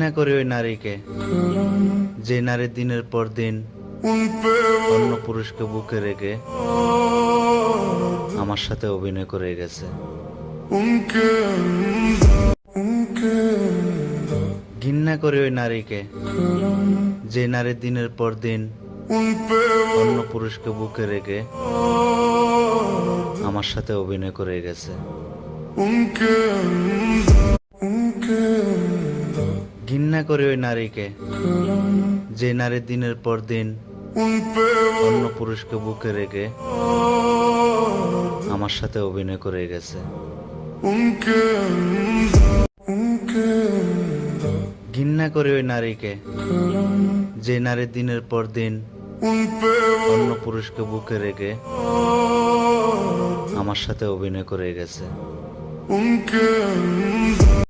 ঘৃণা করি ওই নারীকে, যে নারী দিনের পর দিন অন্য পুরুষকে বুকে রেখে আমার সাথে অভিনয় করে গেছে। ঘৃণা করি ওই নারীকে, যে নারী দিনের পর দিন অন্য পুরুষকে বুকে রেখে আমার সাথে অভিনয় করে গেছে। ঘৃণা করি ওই নারীকে, যে নারী দিনের পর দিন অন্য পুরুষকে বুকে রেখে আমার সাথে অভিনয় করে গেছে। ঘৃণা করি ওই নারীকে, যে নারী দিনের পর দিন অন্য পুরুষকে বুকে রেখে আমার সাথে অভিনয় করে গেছে।